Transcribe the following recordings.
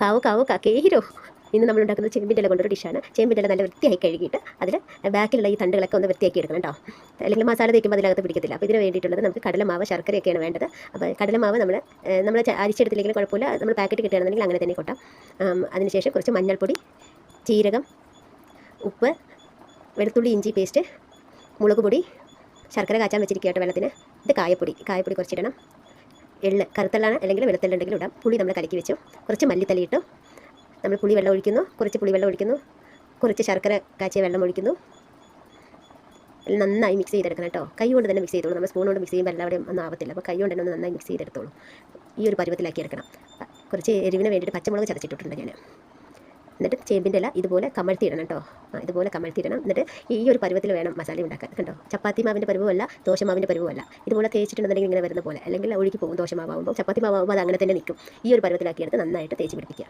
കാവോ കാവോ കാക്കേരോ. ഇന്ന് നമ്മൾ ഉണ്ടാക്കുന്നത് ചേമ്പിൻ്റെ ഇല കൊണ്ടൊരു ഡിഷാണ്. ചേമ്പിൻ്റെ ഇല നല്ല വൃത്തിയായി കഴുകിയിട്ട് അതിൽ ബാക്കിലുള്ള ഈ തണ്ടുകളൊക്കെ ഒന്ന് വൃത്തിയാക്കി എടുക്കണം കേട്ടോ. അല്ലെങ്കിൽ മസാല തേക്കുമ്പോൾ അതിനകത്ത് പിടിക്കത്തില്ല. അപ്പോൾ ഇതിന് വേണ്ടിയിട്ടുള്ളത് നമുക്ക് കടലമാവ്, ശർക്കരയൊക്കെയാണ് വേണ്ടത്. അപ്പോൾ കടലമാവ് നമ്മൾ അരിച്ചെടുത്തില്ലെങ്കിൽ കുഴപ്പമില്ല, നമ്മൾ പാക്കറ്റ് കിട്ടുകയാണെന്നുണ്ടെങ്കിൽ അങ്ങനെ തന്നെ കൊട്ടാം. അതിനുശേഷം കുറച്ച് മഞ്ഞൾപ്പൊടി, ജീരകം, ഉപ്പ്, വെളുത്തുള്ളി ഇഞ്ചി പേസ്റ്റ്, മുളക് പൊടി, ശർക്കര കാച്ചാൻ വെച്ചിരിക്കട്ടെ വെള്ളത്തിന്. ഇത് കായപ്പൊടി കുറച്ചിടണം. എള്ള്, കറുത്തെള്ളാണ് അല്ലെങ്കിൽ വെളുത്തെള്ളുണ്ടെങ്കിലും ഇടാം. പുളി നമ്മൾ കലക്കി വെച്ചു. കുറച്ച് മല്ലിത്തല ഇട്ടു. നമ്മൾ പുളിവെള്ളം ഒഴിക്കുന്നു, കുറച്ച് ശർക്കര കാച്ചിയ വെള്ളം ഒഴിക്കുന്നു. നന്നായി മിക്സ് ചെയ്തെടുക്കണം കേട്ടോ. കൈ കൊണ്ട് തന്നെ മിക്സ് ചെയ്തോളൂ. നമ്മൾ സ്പൂൺ കൊണ്ട് മിക്സ് ചെയ്യുമ്പോൾ എല്ലാവരുടെയും ഒന്നും ആവത്തില്ല. അപ്പോൾ കൈ കൊണ്ട് തന്നെ ഒന്ന് നന്നായി മിക്സ് ചെയ്തെടുത്തോളൂ. ഈ ഒരു പരുവത്തിലാക്കി എടുക്കണം. കുറച്ച് എരിവിന് വേണ്ടിയിട്ട് പച്ചമുളക് ചതച്ചിട്ടിട്ടുണ്ട് ഞാൻ. എന്നിട്ട് ചേമ്പിൻ്റെ ഇല ഇതുപോലെ കമഴ്ത്തിയിടണം കേട്ടോ. ഇതുപോലെ കമഴ്ത്തിയിടണം. എന്നിട്ട് ഈ ഒരു പരുവത്തിൽ വേണം മസാല ഉണ്ടാക്കാൻ കണ്ടോ. ചപ്പാത്തി മാവിൻ്റെ പരുവമല്ല, ദോശമാവിൻ്റെ പരുവമല്ല. ഇതുപോലെ തേച്ചിട്ടുണ്ടെന്നുണ്ടെങ്കിൽ ഇങ്ങനെ വരുന്ന പോലെ, അല്ലെങ്കിൽ ഒഴുകി പോകും. ദോശമാവുമ്പോൾ ചപ്പാത്തി മാവുമ്പോൾ അത് അങ്ങനെ തന്നെ നിൽക്കും. ഈ ഒരു പരുവത്തിലാക്കിയെടുത്ത് നന്നായിട്ട് തേച്ച് പിടിപ്പിക്കുക.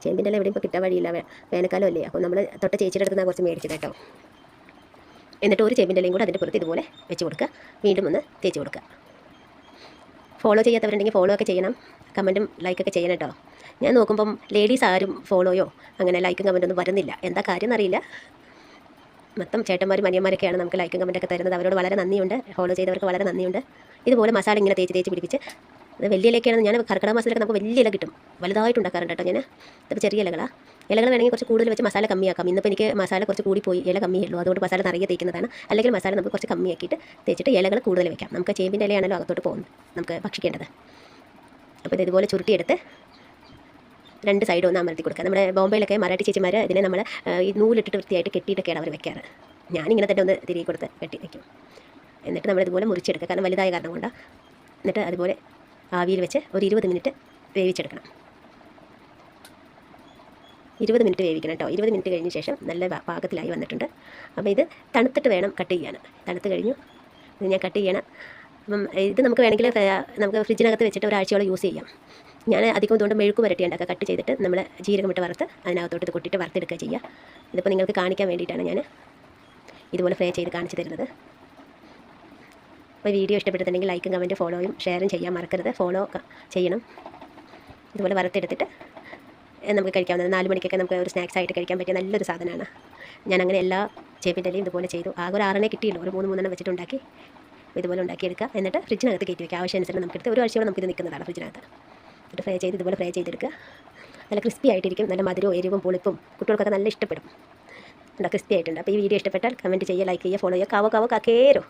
ചേമ്പിൻ്റെ ഇല എവിടെയും ഇപ്പോൾ കിട്ടാൻ വഴിയില്ല, വേനൽക്കാലം അല്ലേ. അപ്പോൾ നമ്മൾ തൊട്ട ചേച്ചിയുടെ അടുത്ത് നിന്ന് കുറച്ച് മേടിച്ചത് കേട്ടോ. എന്നിട്ട് ഒരു ചേമ്പിൻ്റെ ഇലയും കൂടെ അതിൻ്റെ പുറത്ത് ഇതുപോലെ വെച്ച് കൊടുക്കുക. വീണ്ടും ഒന്ന് തേച്ച് കൊടുക്കുക. ഫോളോ ചെയ്യാത്തവരുണ്ടെങ്കിൽ ഫോളോ ഒക്കെ ചെയ്യണം. കമൻറ്റും ലൈക്കൊക്കെ ചെയ്യണം കേട്ടോ. ഞാൻ നോക്കുമ്പം ലേഡീസ് ആരും ഫോളോയോ അങ്ങനെ ലൈക്കും കമൻറ്റൊന്നും വരുന്നില്ല. എന്താ കാര്യം എന്നറിയില്ല. മൊത്തം ചേട്ടന്മാരും അനിയന്മാരൊക്കെയാണ് നമുക്ക് ലൈക്കും കമൻറ്റൊക്കെ തരുന്നത്. അവരോട് വളരെ നന്ദിയുണ്ട്. ഫോളോ ചെയ്തവർക്ക് വളരെ നന്ദിയുണ്ട്. ഇതുപോലെ മസാല ഇങ്ങനെ തേച്ച് പിടിപ്പിച്ച്, വലിയ ഇലയൊക്കെയാണ്. ഞാൻ കർക്കിടക മാസത്തിലൊക്കെ നമുക്ക് വലിയ ഇല കിട്ടും, വലുതായിട്ട് ഉണ്ടാക്കാറുണ്ട് കേട്ടോ ഞാൻ. ഇതിപ്പോൾ ചെറിയ ഇലകൾ വേണമെങ്കിൽ കുറച്ച് കൂടുതൽ വെച്ച് മസാല കമ്മിയാക്കാം. ഇന്നിപ്പോൾ എനിക്ക് മസാല കുറച്ച് കൂടിപ്പോയി, ഇല കമ്മിയുള്ളൂ. അതുകൊണ്ട് മസാല നിറയെ തേക്കുന്നതാണ്. അല്ലെങ്കിൽ മസാല നമുക്ക് കുറച്ച് കമ്മിയാക്കിയിട്ട് തേച്ചിട്ട് ഇലകൾ കൂടുതൽ വെക്കാം. നമുക്ക് ചേമ്പിൻ്റെ ഇലയാണല്ലോ അകത്തോട്ട് പോകുന്നത്, നമുക്ക് ഭക്ഷിക്കേണ്ടത്. അപ്പോൾ ഇതുപോലെ ചുരുട്ടിയെടുത്ത് രണ്ട് സൈഡും ഒന്ന് അമർത്തി കൊടുക്കുക. നമ്മുടെ ബോംബെയിലൊക്കെ മറാഠി ചേച്ചിമാർ ഇതിനെ നമ്മൾ ഈ നൂലിട്ടിട്ട് വൃത്തിയായിട്ട് കെട്ടിയിട്ടൊക്കെയാണ് അവർ വെക്കാറ്. ഞാനിങ്ങനെ തന്നെ ഒന്ന് തിരികെ കൊടുത്ത് കെട്ടി വയ്ക്കും. എന്നിട്ട് നമ്മളിതുപോലെ മുറിച്ചെടുക്കുക, കാരണം വലുതായ കാരണം കൊണ്ടാണ്. എന്നിട്ട് അതുപോലെ ആവിയിൽ വെച്ച് ഒരു 20 മിനിറ്റ് വേവിച്ചെടുക്കണം. 20 മിനിറ്റ് വേവിക്കണം കേട്ടോ. 20 മിനിറ്റ് കഴിഞ്ഞ ശേഷം നല്ല പാകത്തിലായി വന്നിട്ടുണ്ട്. അപ്പോൾ ഇത് തണുത്തിട്ട് വേണം കട്ട് ചെയ്യാൻ. തണുത്ത് കഴിഞ്ഞു ഇത് ഞാൻ കട്ട് ചെയ്യണം. അപ്പം ഇത് നമുക്ക് വേണമെങ്കിൽ നമുക്ക് ഫ്രിഡ്ജിനകത്ത് വെച്ചിട്ട് ഒരാഴ്ചയോളം യൂസ് ചെയ്യാം. ഞാൻ അധികം ഇതുകൊണ്ട് മെഴുക്ക് വരട്ടി ഉണ്ടാക്കുക. കട്ട് ചെയ്തിട്ട് നമ്മൾ ജീരകമിട്ട് വറുത്ത് അതിനകത്തോട്ട് ഇത് കൊട്ടിയിട്ട് വറുത്തെടുക്കുക ചെയ്യുക. ഇതിപ്പോൾ നിങ്ങൾക്ക് കാണിക്കാൻ വേണ്ടിയിട്ടാണ് ഞാൻ ഇതുപോലെ ഫ്രൈ ചെയ്ത് കാണിച്ചു തരുന്നത്. അപ്പോൾ വീഡിയോ ഇഷ്ടപ്പെട്ടിട്ടുണ്ടെങ്കിൽ ലൈക്കും കമൻറ്റും ഫോളോയും ഷെയറും ചെയ്യാൻ മറക്കരുത്. ഫോളോ ചെയ്യണം. ഇതുപോലെ വറുത്തെടുത്തിട്ട് നമുക്ക് കഴിക്കാവുന്നത് 4 മണിക്കൊക്കെ നമുക്ക് ഒരു സ്നാക്സ് ആയിട്ട് കഴിക്കാൻ പറ്റിയ നല്ലൊരു സാധനമാണ്. ഞാൻ അങ്ങനെ എല്ലാ ചേമ്പിൻ്റെ ഇലയും ഇതുപോലെ ചെയ്തു. ആകെ ഒരു 6 കിട്ടിയുള്ളൂ. ഒരു 3 വെച്ചിട്ടുണ്ടാക്കി ഇതുപോലെ ഉണ്ടാക്കിയെടുക്കുക. എന്നിട്ട് ഫ്രിഡ്ജിനകത്ത് കയറ്റി വയ്ക്കുക. ആവശ്യാനുസരണം നമുക്കെടുത്ത് ഒരു ആഴ്ചയോളം നമുക്കിത് നിൽക്കുന്നതാണ് ഫ്രിഡ്ജിനകത്ത്. എന്നിട്ട് ഇതുപോലെ ഫ്രൈ ചെയ്തെടുക്കുക. നല്ല ക്രിസ്പി ആയിട്ടിരിക്കും. നല്ല മധുരവും എരിവും പുളിപ്പും കുട്ടികൾക്കൊക്കെ നല്ല ഇഷ്ടപ്പെടും. ക്രിസ്പി ആയിട്ടുണ്ട്. അപ്പോൾ ഈ വീഡിയോ ഇഷ്ടപ്പെട്ടാൽ കമൻറ്റ് ചെയ്യുക, ലൈക്ക് ചെയ്യുക, ഫോളോ ചെയ്യുക. കാവോ കാവോ കാക്കേരോ.